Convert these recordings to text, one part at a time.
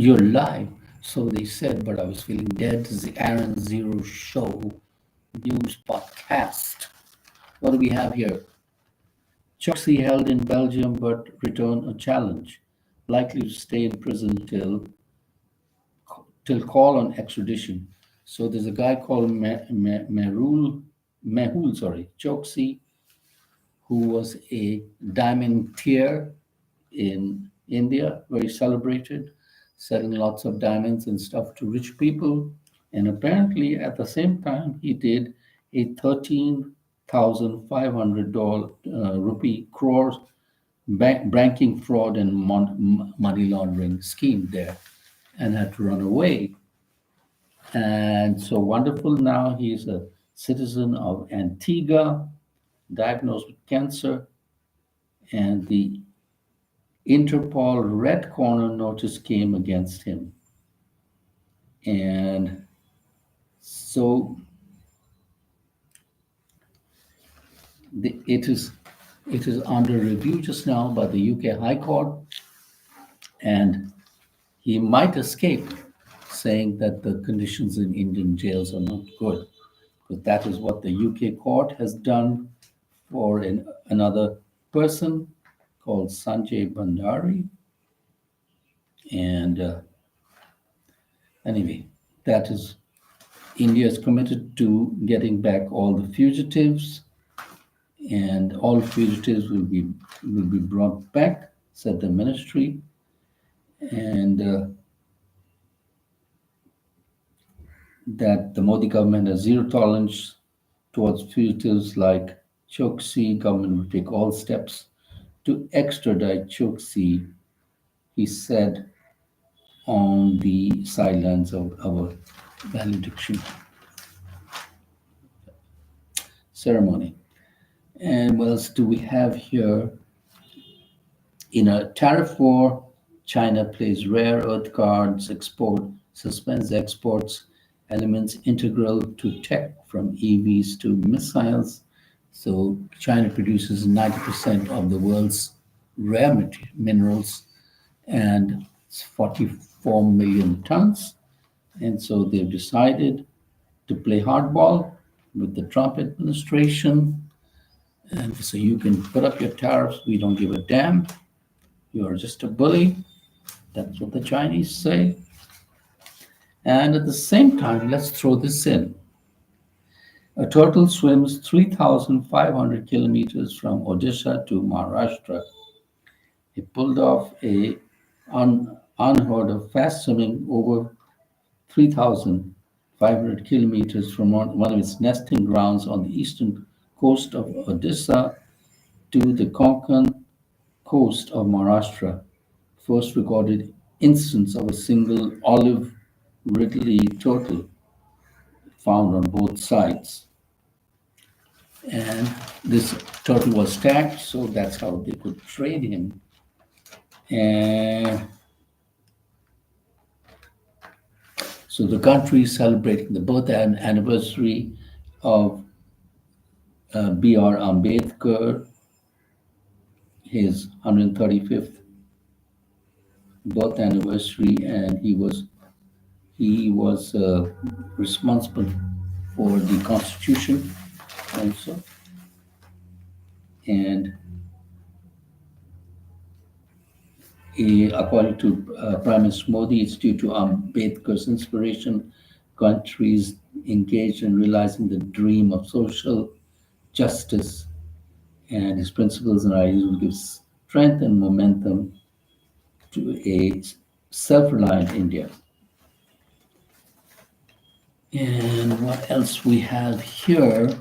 You're live. So they said, but I was feeling dead. This is the Aaron Zero Show news podcast. What do we have here? Choksi held in Belgium but return a challenge, likely to stay in prison till call on extradition. So there's a guy called Mehul, Choksi, who was a diamantier in India, very celebrated, selling lots of diamonds and stuff to rich people. And apparently, at the same time, he did a 13,500 rupee crore banking fraud and money laundering scheme there, and had to run away. And so wonderful now, he's a citizen of Antigua, diagnosed with cancer, and the Interpol red corner notice came against him. And so it is under review just now by the UK High Court, and he might escape, saying that the conditions in Indian jails are not good. But that is what the UK court has done for another person called Sanjay Bhandari. And anyway, that is India is committed to getting back all the fugitives, and all fugitives will be brought back, said the ministry. And that the Modi government has zero tolerance towards fugitives like Choksi. Government will take all steps to extradite Choksi, he said on the sidelines of our valediction ceremony. And what else do we have here? In a tariff war, China plays rare earth cards, suspends exports, elements integral to tech from EVs to missiles. So China produces 90% of the world's rare minerals, and it's 44 million tons. And so they've decided to play hardball with the Trump administration. And so you can put up your tariffs, we don't give a damn. You are just a bully. That's what the Chinese say. And at the same time, let's throw this in. A turtle swims 3,500 kilometers from Odisha to Maharashtra. He pulled off a unheard of fast swimming over 3,500 kilometers from one of its nesting grounds on the eastern coast of Odisha to the Konkan coast of Maharashtra. First recorded instance of a single olive Ridley turtle found on both sides. And this turtle was tagged, so that's how they could trade him. And so the country is celebrating the birth anniversary of B.R. Ambedkar, his 135th birth anniversary, and he was responsible for the Constitution also. And according to Prime Minister Modi, it's due to Ambedkar's inspiration, countries engaged in realizing the dream of social justice, and his principles and ideas will give strength and momentum to a self-reliant India. And what else we have here?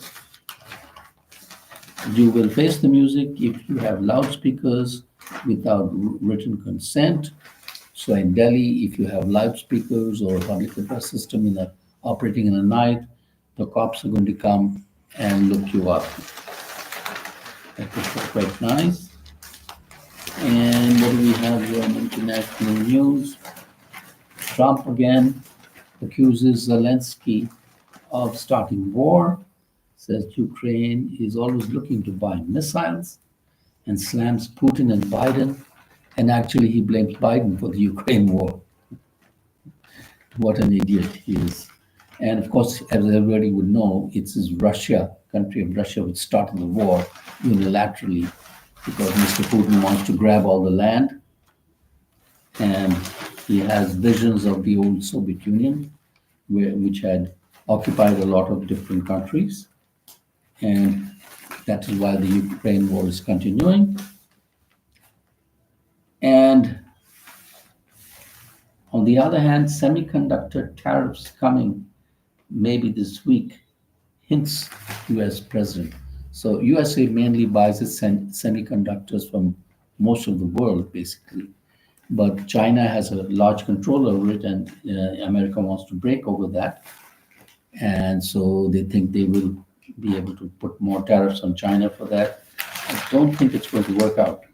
You will face the music if you have loudspeakers without written consent. So in Delhi, if you have loudspeakers or a public address system operating in the night, the cops are going to come and look you up. That was quite nice. And what do we have here in international news? Trump again accuses Zelensky of starting war, says Ukraine is always looking to buy missiles, and slams Putin and Biden. And actually, he blames Biden for the Ukraine war. What an idiot he is. And of course, as everybody would know, it's his Russia, country of Russia, which started the war unilaterally because Mr. Putin wants to grab all the land, and he has visions of the old Soviet Union, which had occupied a lot of different countries. And that is why the Ukraine war is continuing. And on the other hand, semiconductor tariffs coming maybe this week hints US president. So USA mainly buys its semiconductors from most of the world, basically. But China has a large control over it, and America wants to break over that. And so they think they will be able to put more tariffs on China for that. I don't think it's going to work out.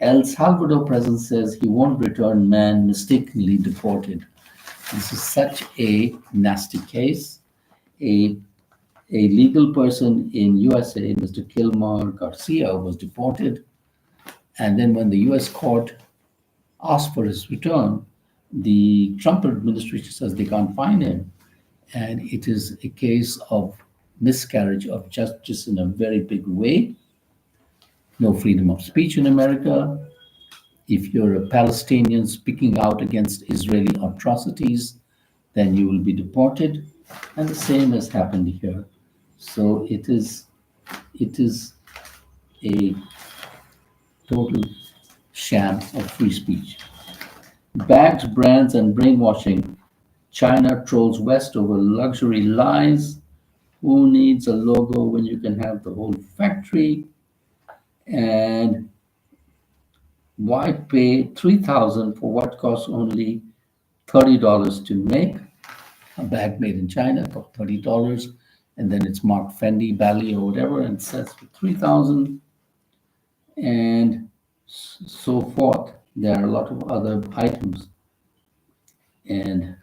El Salvador president says he won't return man mistakenly deported. This is such a nasty case. A, a legal person in USA, Mr. Kilmar Garcia, was deported. And then when the US court asked for his return, the Trump administration says they can't find him. And it is a case of miscarriage of justice in a very big way. No freedom of speech in America. If you're a Palestinian speaking out against Israeli atrocities, then you will be deported. And the same has happened here. So it is a total sham of free speech. Bags, brands, and brainwashing. China trolls West over luxury lies. Who needs a logo when you can have the whole factory? And why pay 3,000 for what costs only $30 to make? A bag made in China for $30, and then it's marked Fendi, Bally, or whatever, and it says for 3,000, and so forth. There are a lot of other items, and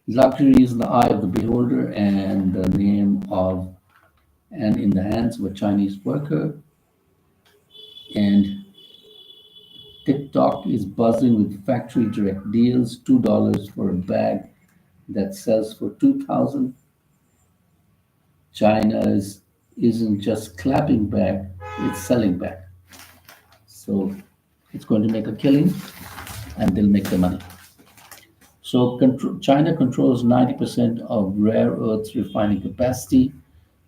luxury is in the eye of the beholder, and the name of, and in the hands of a Chinese worker. And TikTok is buzzing with factory direct deals, $2 for a bag that sells for 2,000. China isn't just clapping back, it's selling back. So it's going to make a killing, and they'll make the money. So China controls 90% of rare earths refining capacity.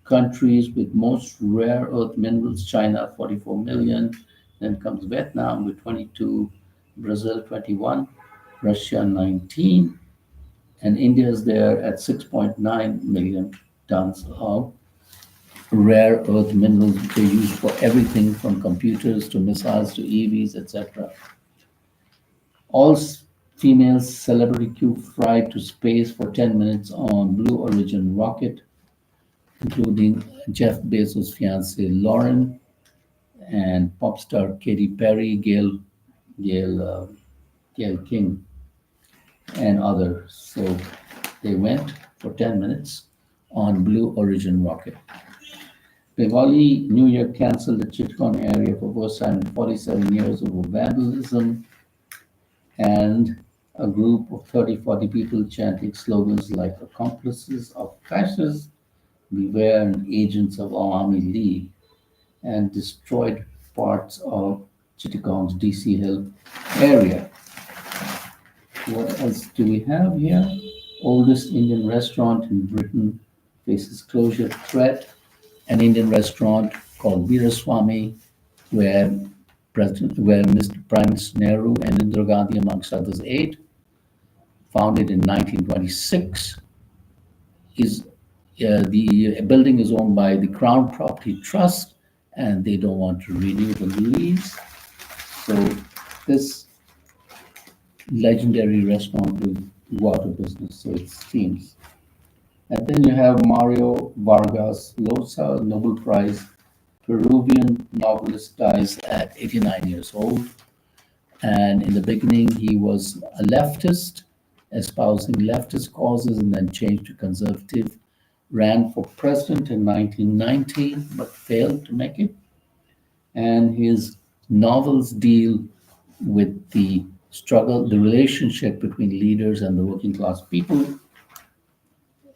Countries with most rare earth minerals, China 44 million, then comes Vietnam with 22, Brazil 21, Russia 19, and India is there at 6.9 million tons of rare earth minerals which are used for everything from computers to missiles to EVs, etc. All female celebrity crew fly to space for 10 minutes on Blue Origin rocket, including Jeff Bezos' fiancée Lauren and pop star Katy Perry, Gail, Gail King, and others. So they went for 10 minutes on Blue Origin rocket. Bengali New Year cancelled the Chittagong area for first time in 47 years over vandalism, and a group of 30, 40 people chanting slogans like accomplices of fascists, beware, and agents of Army League, and destroyed parts of Chittagong's DC Hill area. What else do we have here? Oldest Indian restaurant in Britain faces closure threat. An Indian restaurant called Veeraswamy, where where Mr. Prime Minister Nehru and Indira Gandhi, amongst others, ate, founded in 1926, is the building is owned by the Crown Property Trust, and they don't want to renew the lease. So this legendary restaurant will go out of business, so it seems. And then you have Mario Vargas Llosa, Nobel Prize Peruvian novelist, dies at 89 years old. And in the beginning, he was a leftist, espousing leftist causes, and then changed to conservative. Ran for president in 1990, but failed to make it. And his novels deal with the struggle, the relationship between leaders and the working class people.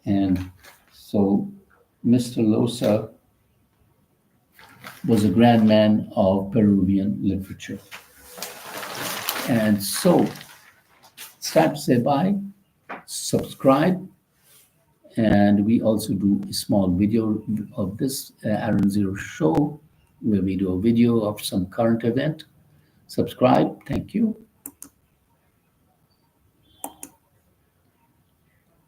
And so Mr. Losa was a grand man of Peruvian literature. And so it's time to say bye, subscribe, and we also do a small video of this Aaron Zero show where we do a video of some current event. Subscribe. Thank you.